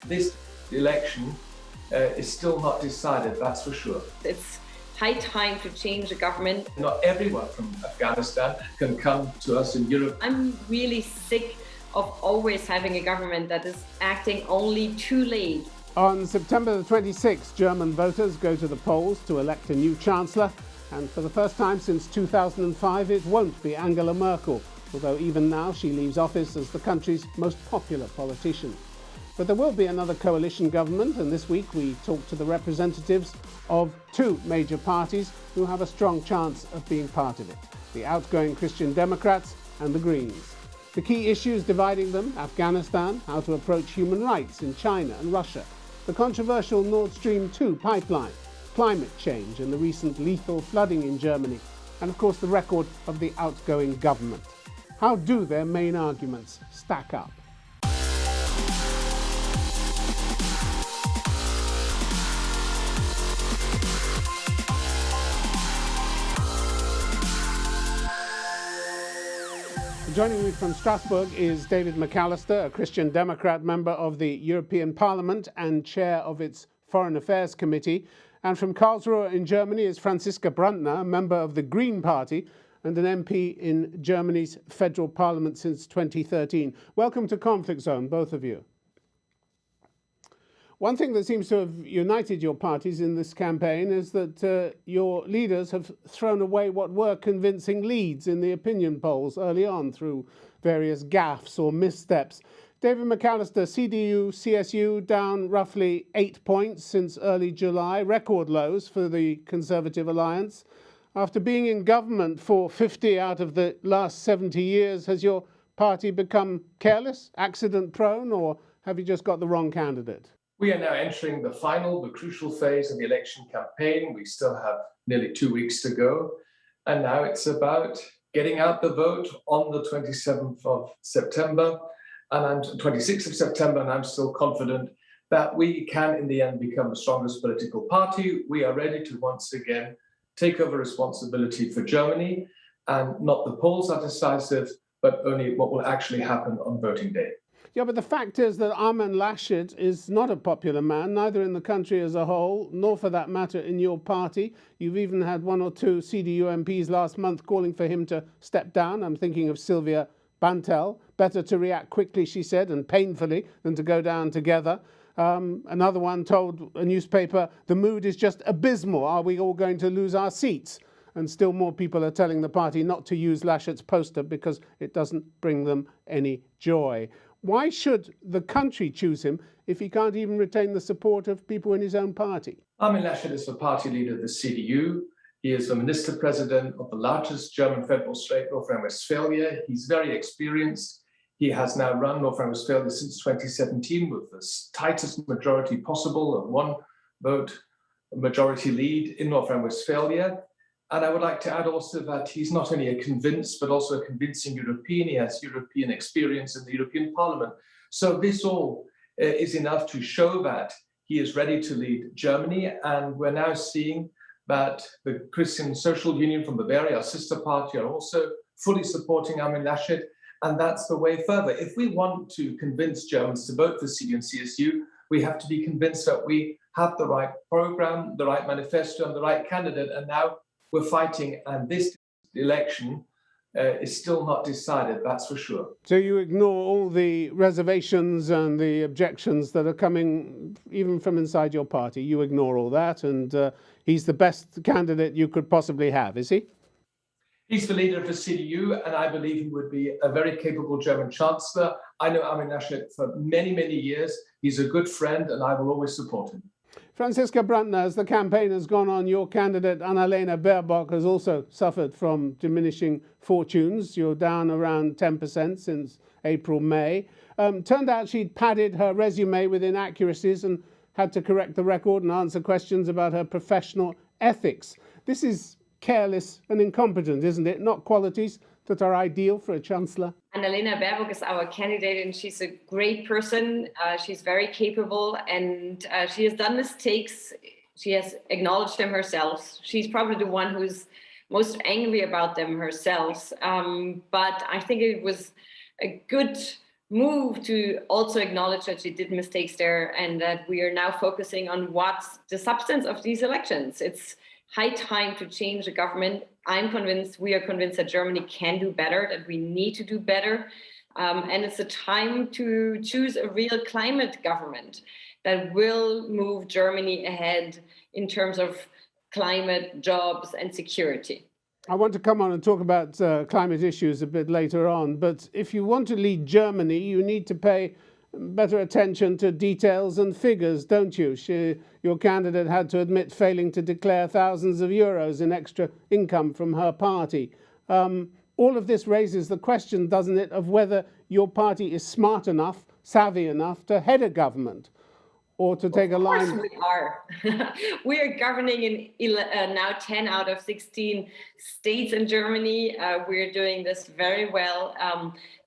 This election is still not decided, that's for sure. It's high time to change the government. Not everyone from Afghanistan can come to us in Europe. I'm really sick of always having a government that is acting only too late. On September the 26th, German voters go to the polls to elect a new chancellor, and for the first time since 2005, it won't be Angela Merkel, although even now she leaves office as the country's most popular politician. But there will be another coalition government, and this week we talked to the representatives of two major parties who have a strong chance of being part of it: the outgoing Christian Democrats and the Greens. The key issues dividing them: Afghanistan, how to approach human rights in China and Russia, the controversial Nord Stream 2 pipeline, climate change and the recent lethal flooding in Germany, and of course the record of the outgoing government. How do their main arguments stack up? Joining me from Strasbourg is David McAllister, a Christian Democrat member of the European Parliament and chair of its Foreign Affairs Committee. And from Karlsruhe in Germany is Franziska Brantner, a member of the Green Party and an MP in Germany's federal parliament since 2013. Welcome to Conflict Zone, both of you. One thing that seems to have united your parties in this campaign is that your leaders have thrown away what were convincing leads in the opinion polls early on through various gaffes or missteps. David McAllister, CDU, CSU down roughly 8 points since early July, record lows for the Conservative Alliance. After being in government for 50 out of the last 70 years, has your party become careless, accident-prone, or have you just got the wrong candidate? We are now entering the crucial phase of the election campaign. We still have nearly 2 weeks to go. And now it's about getting out the vote on the 27th of September and 26th of September. And I'm still confident that we can, in the end, become the strongest political party. We are ready to once again take over responsibility for Germany. And not the polls are decisive, but only what will actually happen on voting day. Yeah, but the fact is that Armin Laschet is not a popular man, neither in the country as a whole, nor for that matter in your party. You've even had one or two CDU MPs last month calling for him to step down. I'm thinking of Sylvia Bantel. Better to react quickly, she said, and painfully, than to go down together. Another one told a newspaper, the mood is just abysmal. Are we all going to lose our seats? And still more people are telling the party not to use Laschet's poster because it doesn't bring them any joy. Why should the country choose him if he can't even retain the support of people in his own party? Armin Laschet is the party leader of the CDU. He is the minister president of the largest German federal state, North Rhine-Westphalia. He's very experienced. He has now run North Rhine-Westphalia since 2017 with the tightest majority possible, a one-vote majority lead in North Rhine-Westphalia. And I would like to add also that he's not only a convinced, but also a convincing European. He has European experience in the European Parliament. So this all is enough to show that he is ready to lead Germany. And we're now seeing that the Christian Social Union from Bavaria, our sister party, are also fully supporting Armin Laschet. And that's the way further. If we want to convince Germans to vote for CDU and CSU, we have to be convinced that we have the right program, the right manifesto, and the right candidate. And now we're fighting, and this election is still not decided, that's for sure. So you ignore all the reservations and the objections that are coming even from inside your party. You ignore all that, and he's the best candidate you could possibly have, is he? He's the leader of the CDU, and I believe he would be a very capable German chancellor. I know Armin Laschet for many, many years. He's a good friend, and I will always support him. Franziska Brantner, as the campaign has gone on, your candidate Annalena Baerbock has also suffered from diminishing fortunes. You're down around 10% since April, May. Turned out she'd padded her resume with inaccuracies and had to correct the record and answer questions about her professional ethics. This is careless and incompetent, isn't it? Not qualities that are ideal for a chancellor. Annalena Baerbock is our candidate, and she's a great person. She's very capable, and she has done mistakes. She has acknowledged them herself. She's probably the one who's most angry about them herself. But I think it was a good move to also acknowledge that she did mistakes there and that we are now focusing on what's the substance of these elections. It's high time to change the government. We are convinced that Germany can do better, that we need to do better. And it's a time to choose a real climate government that will move Germany ahead in terms of climate, jobs, and security. I want to come on and talk about climate issues a bit later on, but if you want to lead Germany, you need to pay better attention to details and figures, don't you? Your candidate had to admit failing to declare thousands of euros in extra income from her party. All of this raises the question, doesn't it, of whether your party is smart enough, savvy enough to head a government, or to take a line. Of course we are. We are governing in now 10 out of 16 states in Germany. We're doing this very well.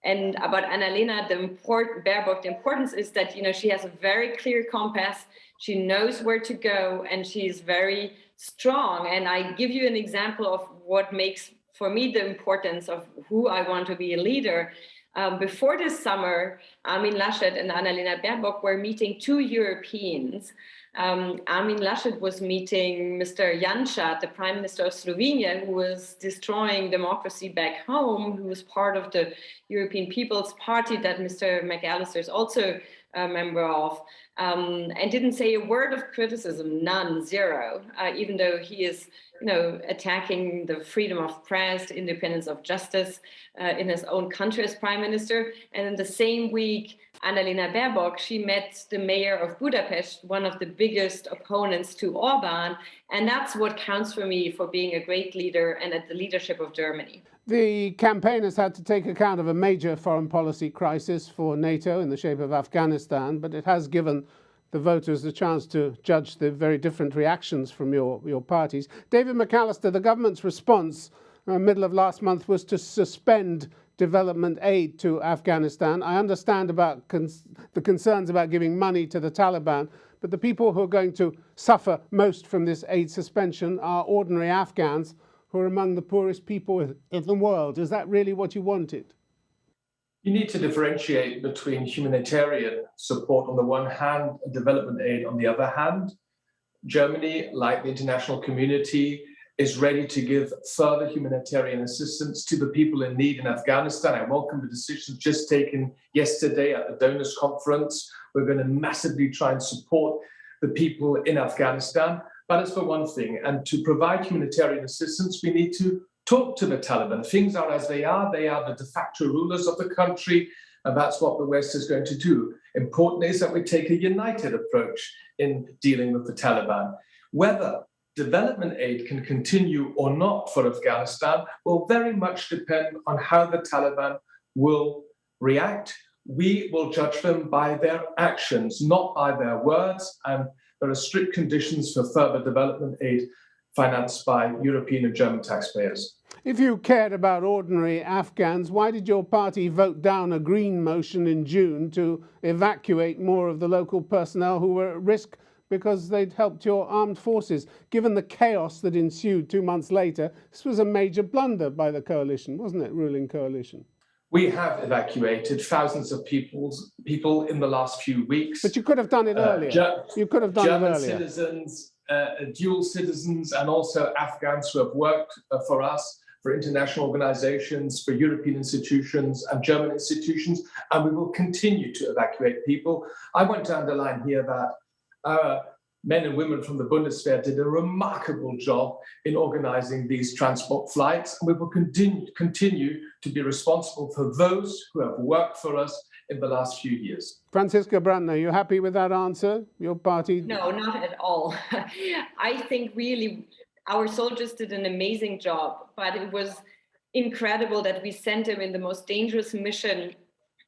And about Annalena Baerbock, the importance is that she has a very clear compass. She knows where to go, and she's very strong. And I give you an example of what makes, for me, the importance of who I want to be a leader. Before this summer, Armin Laschet and Annalena Baerbock were meeting two Europeans. Armin Laschet was meeting Mr. Janša, the Prime Minister of Slovenia, who was destroying democracy back home, who was part of the European People's Party that Mr. McAllister is also a member of, and didn't say a word of criticism, none, zero, even though he is attacking the freedom of press, independence of justice in his own country as prime minister. And in the same week, Annalena Baerbock, she met the mayor of Budapest, one of the biggest opponents to Orban. And that's what counts for me for being a great leader and at the leadership of Germany. The campaign has had to take account of a major foreign policy crisis for NATO in the shape of Afghanistan, but it has given the voters the chance to judge the very different reactions from your parties. David McAllister, the government's response middle of last month was to suspend development aid to Afghanistan. I understand about the concerns about giving money to the Taliban, but the people who are going to suffer most from this aid suspension are ordinary Afghans who are among the poorest people in the world. Is that really what you wanted? You need to differentiate between humanitarian support on the one hand and development aid on the other hand. Germany, like the international community, is ready to give further humanitarian assistance to the people in need in Afghanistan. I welcome the decisions just taken yesterday at the donors conference. We're going to massively try and support the people in Afghanistan. But as for one thing, and to provide humanitarian assistance, we need to talk to the Taliban. Things are as they are. They are the de facto rulers of the country, and that's what the West is going to do. Important is that we take a united approach in dealing with the Taliban. Whether development aid can continue or not for Afghanistan will very much depend on how the Taliban will react. We will judge them by their actions, not by their words, and there are strict conditions for further development aid financed by European and German taxpayers. If you cared about ordinary Afghans, why did your party vote down a Green motion in June to evacuate more of the local personnel who were at risk because they'd helped your armed forces? Given the chaos that ensued 2 months later, this was a major blunder by the coalition, wasn't it, ruling coalition? We have evacuated thousands of people in the last few weeks. But you could have done it earlier. You could have done German it earlier. Citizens, dual citizens, and also Afghans who have worked for us, for international organizations, for European institutions and German institutions, and we will continue to evacuate people. I want to underline here that our men and women from the Bundeswehr did a remarkable job in organizing these transport flights, and we will continue to be responsible for those who have worked for us in the last few years. Franziska Brantner, you happy with that answer? Your party? No, not at all. I think really our soldiers did an amazing job, but it was incredible that we sent them in the most dangerous mission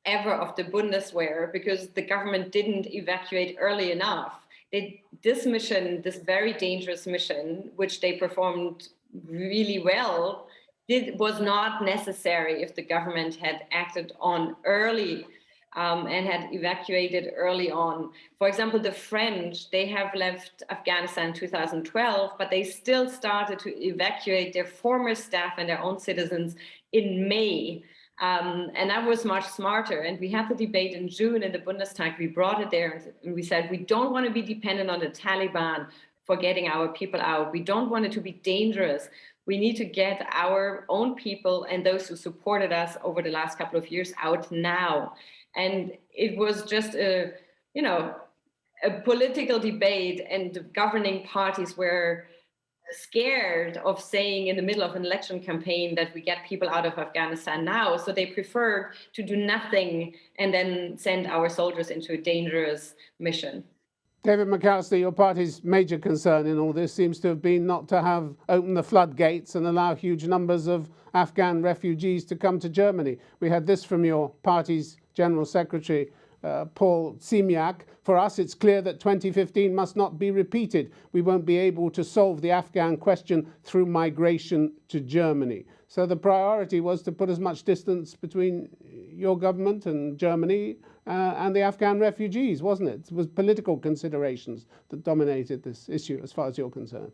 ever of the Bundeswehr because the government didn't evacuate early enough. This mission, this very dangerous mission, which they performed really well, was not necessary if the government had acted on early and had evacuated early on. For example, the French, they have left Afghanistan in 2012, but they still started to evacuate their former staff and their own citizens in May. And that was much smarter. And we had the debate in June in the Bundestag. We brought it there and we said, we don't want to be dependent on the Taliban for getting our people out. We don't want it to be dangerous. We need to get our own people and those who supported us over the last couple of years out now. And it was just a political debate, and the governing parties were scared of saying in the middle of an election campaign that we get people out of Afghanistan now. So they preferred to do nothing and then send our soldiers into a dangerous mission. David McAllister, your party's major concern in all this seems to have been not to have opened the floodgates and allow huge numbers of Afghan refugees to come to Germany. We had this from your party's General Secretary, Paul Ziemiak. For us, it's clear that 2015 must not be repeated. We won't be able to solve the Afghan question through migration to Germany. So the priority was to put as much distance between your government and Germany and the Afghan refugees, wasn't it? It was political considerations that dominated this issue as far as you're concerned.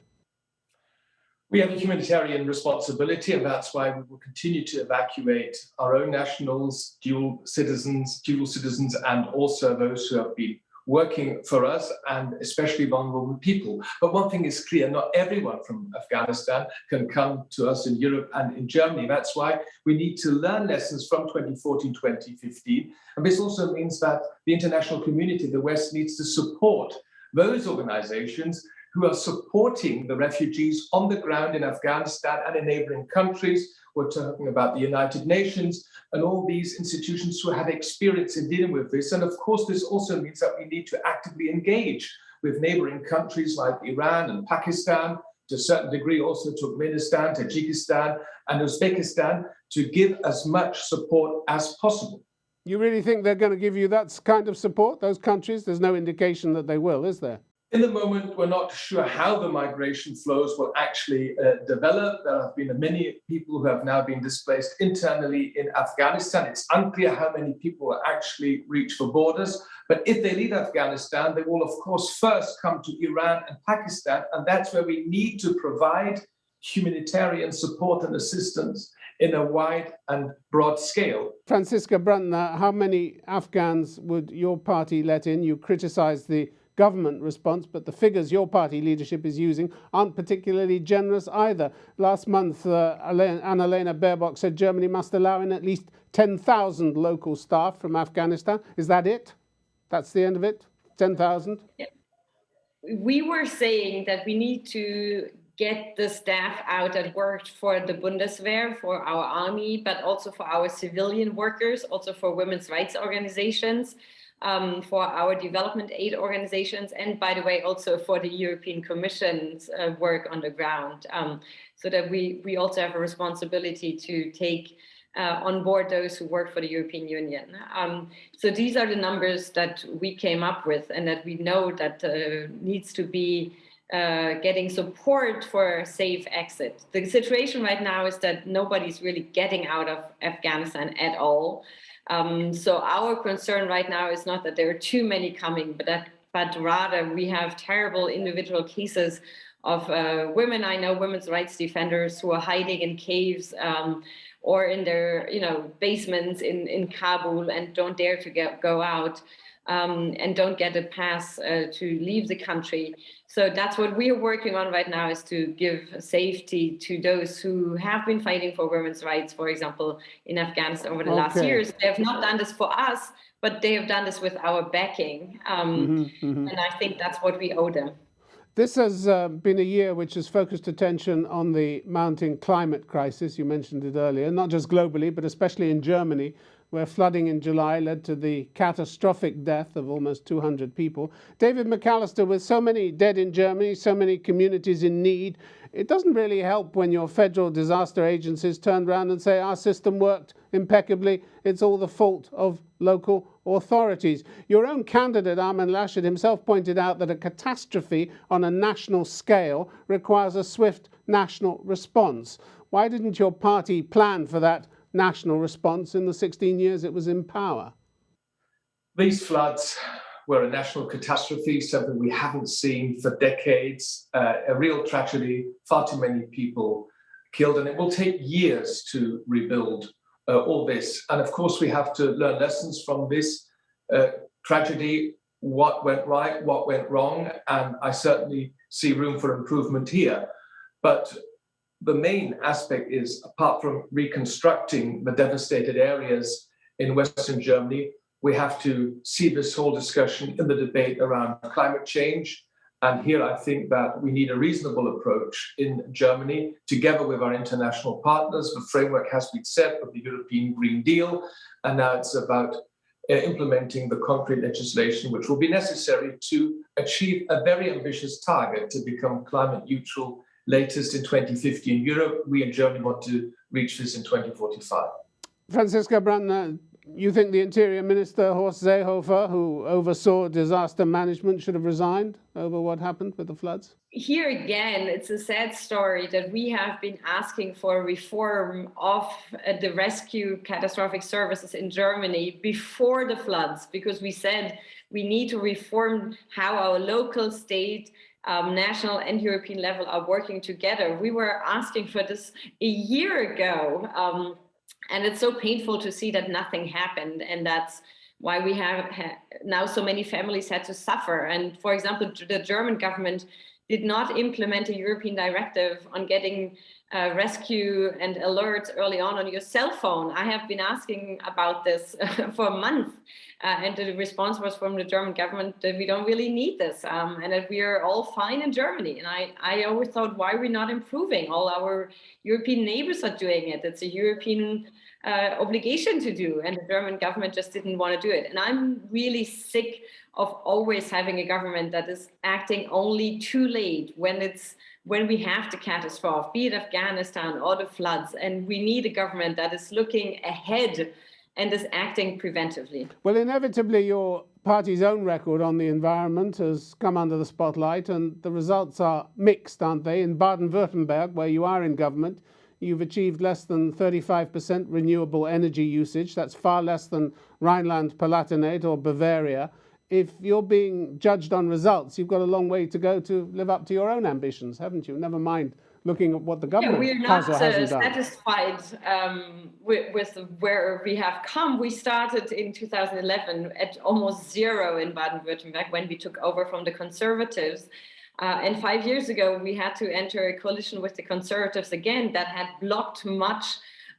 We have a humanitarian responsibility, and that's why we will continue to evacuate our own nationals, dual citizens, and also those who have been working for us, and especially vulnerable people. But one thing is clear, not everyone from Afghanistan can come to us in Europe and in Germany. That's why we need to learn lessons from 2014, 2015. And this also means that the international community, the West, needs to support those organizations who are supporting the refugees on the ground in Afghanistan and in neighboring countries. We're talking about the United Nations and all these institutions who have experience in dealing with this. And of course, this also means that we need to actively engage with neighboring countries like Iran and Pakistan, to a certain degree also Turkmenistan, Tajikistan, and Uzbekistan, to give as much support as possible. You really think they're going to give you that kind of support, those countries? There's no indication that they will, is there? In the moment, we're not sure how the migration flows will actually develop. There have been many people who have now been displaced internally in Afghanistan. It's unclear how many people will actually reach the borders. But if they leave Afghanistan, they will, of course, first come to Iran and Pakistan. And that's where we need to provide humanitarian support and assistance in a wide and broad scale. Franziska Brantner, how many Afghans would your party let in? You criticise the government response, but the figures your party leadership is using aren't particularly generous either. Last month, Annalena Baerbock said Germany must allow in at least 10,000 local staff from Afghanistan. Is that it? That's the end of it? 10,000? Yeah. We were saying that we need to get the staff out that worked for the Bundeswehr, for our army, but also for our civilian workers, also for women's rights organizations, for our development aid organizations, and by the way, also for the European Commission's work on the ground, so that we also have a responsibility to take on board those who work for the European Union. So these are the numbers that we came up with, and that we know that needs to be getting support for a safe exit. The situation right now is that nobody's really getting out of Afghanistan at all. So our concern right now is not that there are too many coming, but rather we have terrible individual cases of women. I know women's rights defenders who are hiding in caves or in their basements in Kabul and don't dare to go out and don't get a pass to leave the country. So that's what we are working on right now, is to give safety to those who have been fighting for women's rights, for example, in Afghanistan over the last years. They have not done this for us, but they have done this with our backing. And I think that's what we owe them. This has been a year which has focused attention on the mounting climate crisis. You mentioned it earlier, not just globally, but especially in Germany, where flooding in July led to the catastrophic death of almost 200 people. David McAllister, with so many dead in Germany, so many communities in need, it doesn't really help when your federal disaster agencies turn around and say our system worked impeccably, it's all the fault of local authorities. Your own candidate, Armin Laschet, himself pointed out that a catastrophe on a national scale requires a swift national response. Why didn't your party plan for that national response in the 16 years it was in power? These floods were a national catastrophe, something we haven't seen for decades, a real tragedy, far too many people killed, and it will take years to rebuild all this. And of course, we have to learn lessons from this tragedy, what went right, what went wrong, and I certainly see room for improvement here. But the main aspect is, apart from reconstructing the devastated areas in Western Germany, we have to see this whole discussion in the debate around climate change. And here I think that we need a reasonable approach in Germany, together with our international partners. The framework has been set with the European Green Deal, and now it's about implementing the concrete legislation which will be necessary to achieve a very ambitious target to become climate neutral latest in 2050 in Europe. We in Germany want to reach this in 2045. Franziska Brantner, you think the Interior Minister, Horst Seehofer, who oversaw disaster management, should have resigned over what happened with the floods? Here again, it's a sad story that we have been asking for reform of the rescue catastrophic services in Germany before the floods, because we said we need to reform how our local, state, national and European level are working together. We were asking for this a year ago. And it's so painful to see that nothing happened. And that's why we have now so many families had to suffer. And for example, the German government did not implement a European directive on getting rescue and alerts early on your cell phone. I have been asking about this for a month. And the response was from the German government that we don't really need this and that we are all fine in Germany. And I always thought, why are we not improving? All our European neighbors are doing it. It's a European obligation to do. And the German government just didn't want to do it. And I'm really sick of always having a government that is acting only too late when we have the catastrophe, be it Afghanistan or the floods. And we need a government that is looking ahead and is acting preventively. Well, inevitably, your party's own record on the environment has come under the spotlight, and the results are mixed, aren't they? In Baden-Württemberg, where you are in government, you've achieved less than 35% renewable energy usage. That's far less than Rhineland-Palatinate or Bavaria. If you're being judged on results, you've got a long way to go to live up to your own ambitions, haven't you? Never mind looking at what the government has or hasn't done. Satisfied with where we have come. We started in 2011 at almost zero in Baden-Württemberg when we took over from the Conservatives. And 5 years ago, we had to enter a coalition with the Conservatives again that had blocked much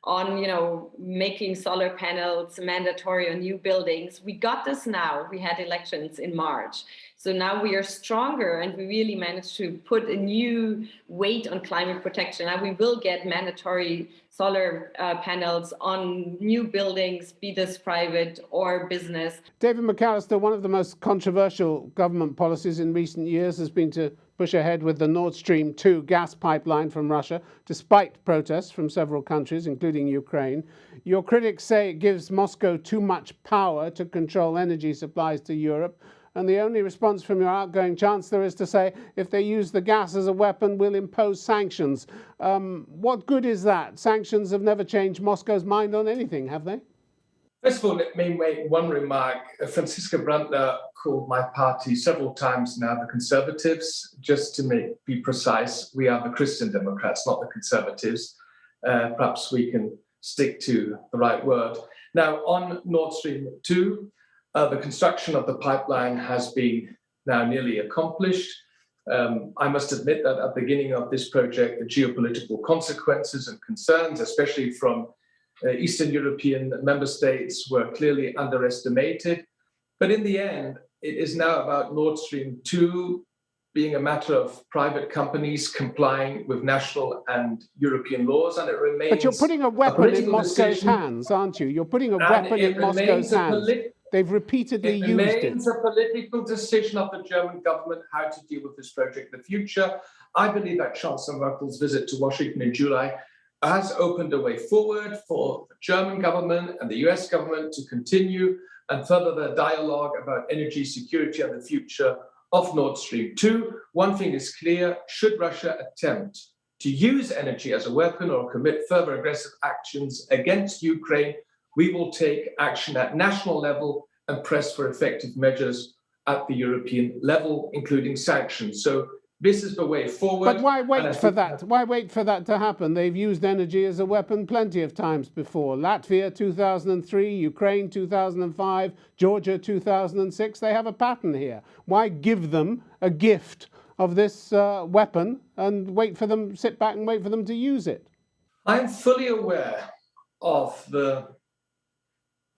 on, making solar panels mandatory on new buildings. We got this now. We had elections in March. So now we are stronger and we really managed to put a new weight on climate protection. Now we will get mandatory solar panels on new buildings, be this private or business. David McAllister, one of the most controversial government policies in recent years has been to push ahead with the Nord Stream 2 gas pipeline from Russia, despite protests from several countries, including Ukraine. Your critics say it gives Moscow too much power to control energy supplies to Europe. And the only response from your outgoing chancellor is to say, if they use the gas as a weapon, we'll impose sanctions. What good is that? Sanctions have never changed Moscow's mind on anything, have they? First of all, let me make one remark. Franziska Brantner called my party several times now the Conservatives. Just to be precise, we are the Christian Democrats, not the Conservatives. Perhaps we can stick to the right word. Now, on Nord Stream 2, the construction of the pipeline has been now nearly accomplished. I must admit that at the beginning of this project, the geopolitical consequences and concerns, especially from Eastern European member states, were clearly underestimated. But in the end, it is now about Nord Stream 2 being a matter of private companies complying with national and European laws, and it remains. But you're putting a weapon in Moscow's hands, aren't you? You're putting a weapon in Moscow's hands. They've repeatedly used it. It remains a political decision of the German government how to deal with this project in the future. I believe that Chancellor Merkel's visit to Washington in July has opened a way forward for the German government and the US government to continue and further their dialogue about energy security and the future of Nord Stream 2. One thing is clear: should Russia attempt to use energy as a weapon or commit further aggressive actions against Ukraine, we will take action at national level and press for effective measures at the European level, including sanctions. So This is the way forward. But why And wait I for think that? Why wait for that to happen? They've used energy as a weapon plenty of times before. Latvia 2003, Ukraine 2005, Georgia 2006. They have a pattern here. Why give them a gift of this weapon and wait for them, sit back and wait for them to use it? I'm fully aware of the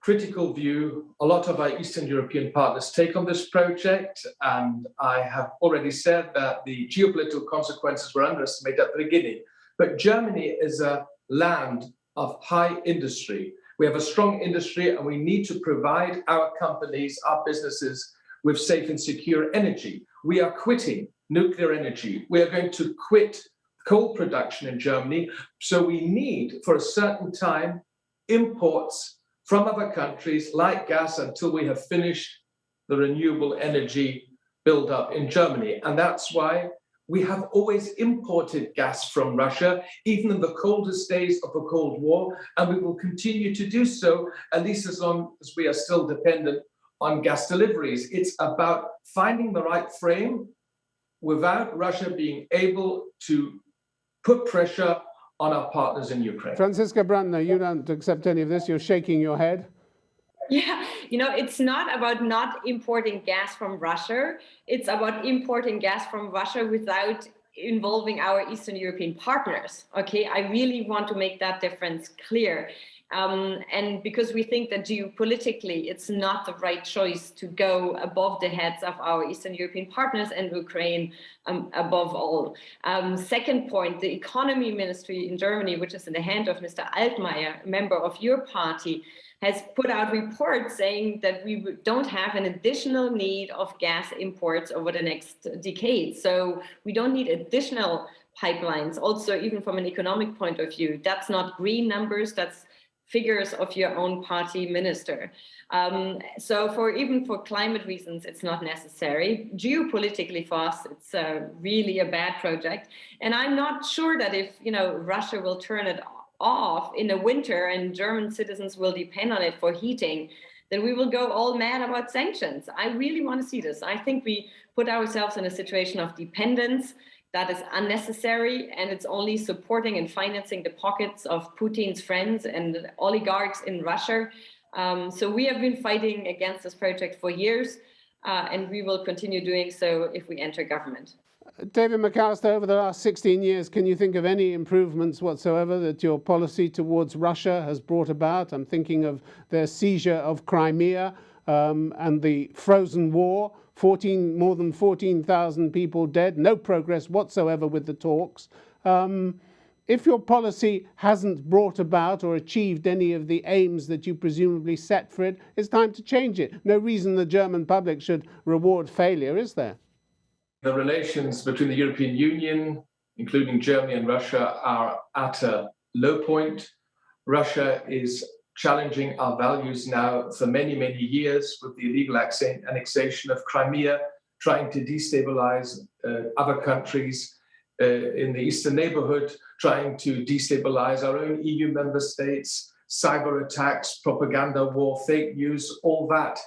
critical view a lot of our Eastern European partners take on this project. And I have already said that the geopolitical consequences were underestimated at the beginning. But Germany is a land of high industry. We have a strong industry and we need to provide our companies, our businesses with safe and secure energy. We are quitting nuclear energy. We are going to quit coal production in Germany. So we need, for a certain time, imports from other countries like gas until we have finished the renewable energy buildup in Germany. And that's why we have always imported gas from Russia, even in the coldest days of the Cold War, and we will continue to do so, at least as long as we are still dependent on gas deliveries. It's about finding the right frame without Russia being able to put pressure on our partners in Ukraine. Franziska Brantner, you don't accept any of this. You're shaking your head. Yeah, it's not about not importing gas from Russia. It's about importing gas from Russia without involving our Eastern European partners. Okay, I really want to make that difference clear. And because we think that geopolitically, it's not the right choice to go above the heads of our Eastern European partners and Ukraine above all. Second point, the economy ministry in Germany, which is in the hand of Mr. Altmaier, a member of your party, has put out reports saying that we don't have an additional need of gas imports over the next decade. So we don't need additional pipelines. Also, even from an economic point of view, that's not green numbers, that's figures of your own party minister. So even for climate reasons, it's not necessary. Geopolitically for us, it's really a bad project. And I'm not sure that if Russia will turn it off in the winter and German citizens will depend on it for heating, then we will go all mad about sanctions. I really want to see this. I think we put ourselves in a situation of dependence that is unnecessary, and it's only supporting and financing the pockets of Putin's friends and oligarchs in Russia. So we have been fighting against this project for years, and we will continue doing so if we enter government. David McAllister, over the last 16 years, can you think of any improvements whatsoever that your policy towards Russia has brought about? I'm thinking of their seizure of Crimea and the frozen war. More than 14,000 people dead, no progress whatsoever with the talks. If your policy hasn't brought about or achieved any of the aims that you presumably set for it, it's time to change it. No reason the German public should reward failure, is there? The relations between the European Union, including Germany and Russia, are at a low point. Russia is challenging our values now for many, many years with the illegal annexation of Crimea, trying to destabilize other countries in the eastern neighborhood, trying to destabilize our own EU member states, cyber attacks, propaganda war, fake news, all that.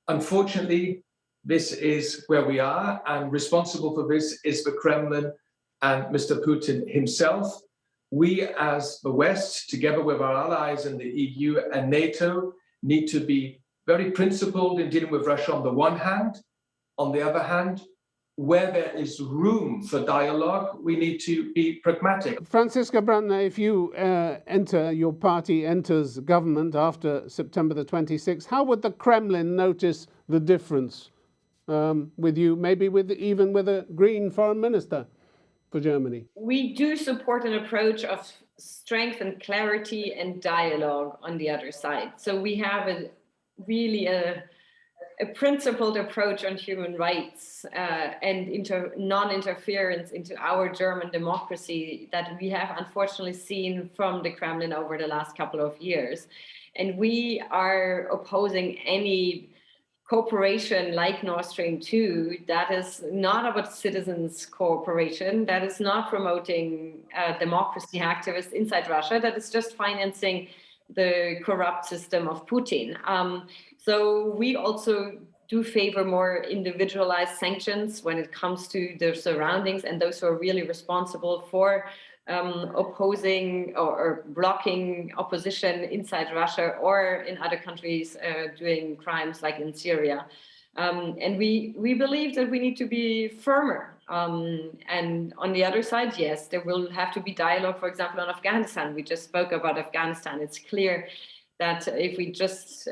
Unfortunately, this is where we are, and responsible for this is the Kremlin and Mr. Putin himself. We, as the West, together with our allies in the EU and NATO, need to be very principled in dealing with Russia on the one hand. On the other hand, where there is room for dialogue, we need to be pragmatic. Franziska Brantner, if your party enters government after September the 26th, how would the Kremlin notice the difference with you, maybe even with a Green foreign minister for Germany? We do support an approach of strength and clarity and dialogue on the other side. So we have a principled approach on human rights and non-interference into our German democracy that we have unfortunately seen from the Kremlin over the last couple of years. And we are opposing any cooperation like Nord Stream 2 that is not about citizens' cooperation, that is not promoting democracy activists inside Russia, that is just financing the corrupt system of Putin. So we also do favor more individualized sanctions when it comes to their surroundings and those who are really responsible for opposing or blocking opposition inside Russia or in other countries doing crimes like in Syria. And we believe that we need to be firmer. And on the other side, yes, there will have to be dialogue, for example, on Afghanistan. We just spoke about Afghanistan. It's clear that if we just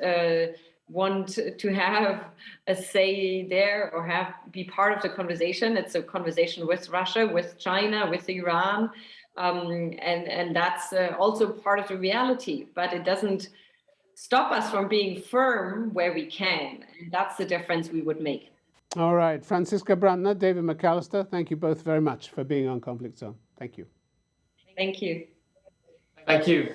want to have a say there or be part of the conversation, it's a conversation with Russia, with China, with Iran. And that's also part of the reality, but it doesn't stop us from being firm where we can. And that's the difference we would make. All right. Franziska Brantner, David McAllister, thank you both very much for being on Conflict Zone. Thank you. Thank you. Thank you.